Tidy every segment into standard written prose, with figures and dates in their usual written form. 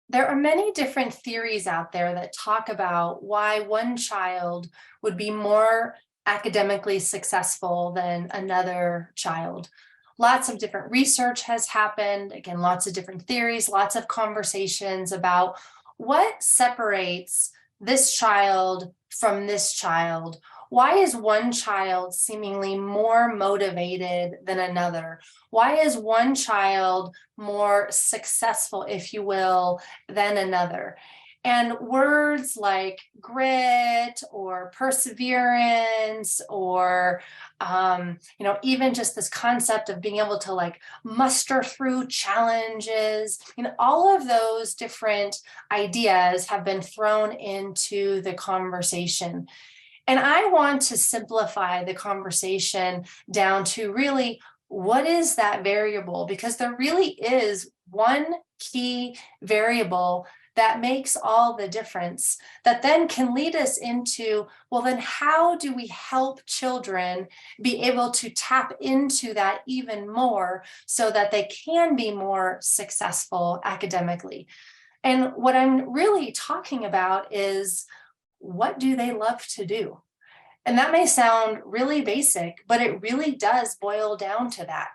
There are many different theories out there that talk about why one child would be more academically successful than another child. Lots of different research has happened. Again, lots of different theories, lots of conversations about what separates this child from this child. Why is one child seemingly more motivated than another? Why is one child more successful, if you will, than another? And words like grit or perseverance or even just this concept of being able to like muster through challenges, all of those different ideas have been thrown into the conversation. And I want to simplify the conversation down to really, what is that variable? Because there really is one key variable that makes all the difference, that then can lead us into, well, then how do we help children be able to tap into that even more so that they can be more successful academically? And what I'm really talking about is, what do they love to do? And that may sound really basic, but it really does boil down to that.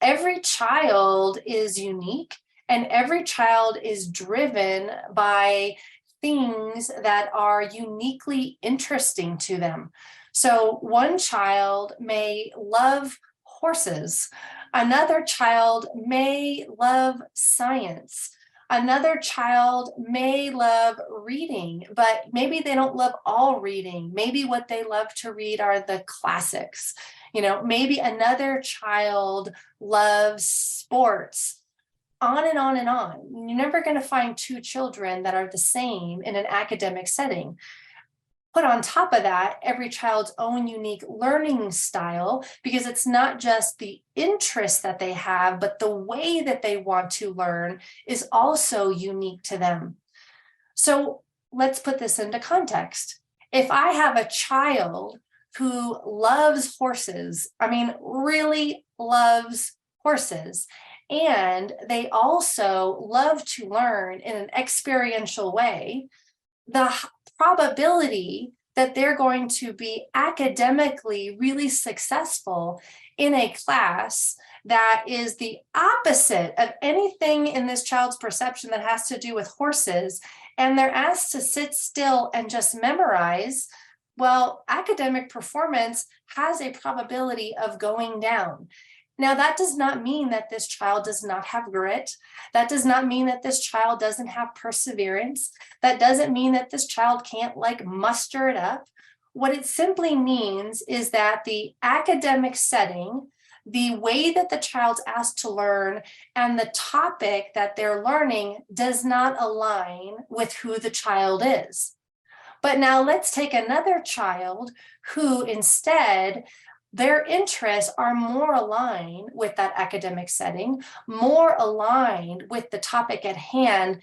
Every child is unique, and every child is driven by things that are uniquely interesting to them. So one child may love horses, another child may love science. Another child may love reading, but maybe they don't love all reading. Maybe what they love to read are the classics. Maybe another child loves sports, on and on and on. You're never going to find two children that are the same in an academic setting. Put on top of that, every child's own unique learning style, because it's not just the interest that they have, but the way that they want to learn is also unique to them. So let's put this into context. If I have a child who loves horses, really loves horses, and they also love to learn in an experiential way, the probability that they're going to be academically really successful in a class that is the opposite of anything in this child's perception that has to do with horses, and they're asked to sit still and just memorize, well, academic performance has a probability of going down. Now, that does not mean that this child does not have grit. That does not mean that this child doesn't have perseverance. That doesn't mean that this child can't muster it up. What it simply means is that the academic setting, the way that the child's asked to learn, and the topic that they're learning does not align with who the child is. But now let's take another child who instead, their interests are more aligned with that academic setting, more aligned with the topic at hand.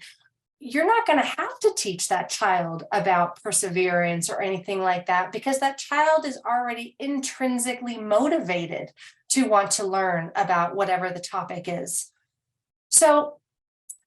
You're not going to have to teach that child about perseverance or anything like that, because that child is already intrinsically motivated to want to learn about whatever the topic is. So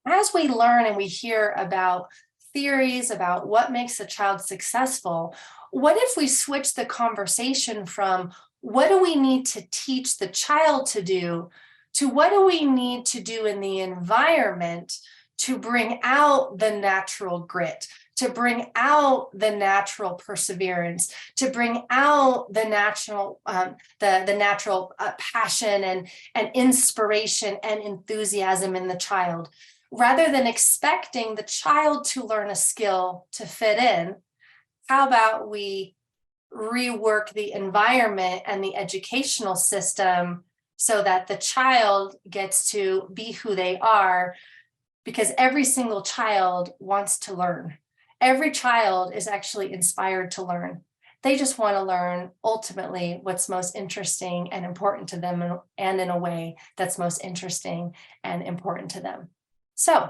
as we learn and we hear about theories about what makes a child successful, what if we switch the conversation from what do we need to teach the child to do to what do we need to do in the environment to bring out the natural grit, to bring out the natural perseverance, to bring out the natural passion and inspiration and enthusiasm in the child. Rather than expecting the child to learn a skill to fit in, how about we rework the environment and the educational system so that the child gets to be who they are? Because every single child wants to learn. Every child is actually inspired to learn. They just want to learn ultimately what's most interesting and important to them, and in a way that's most interesting and important to them. So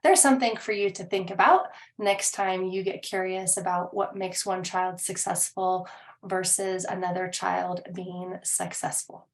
there's something for you to think about next time you get curious about what makes one child successful versus another child being successful.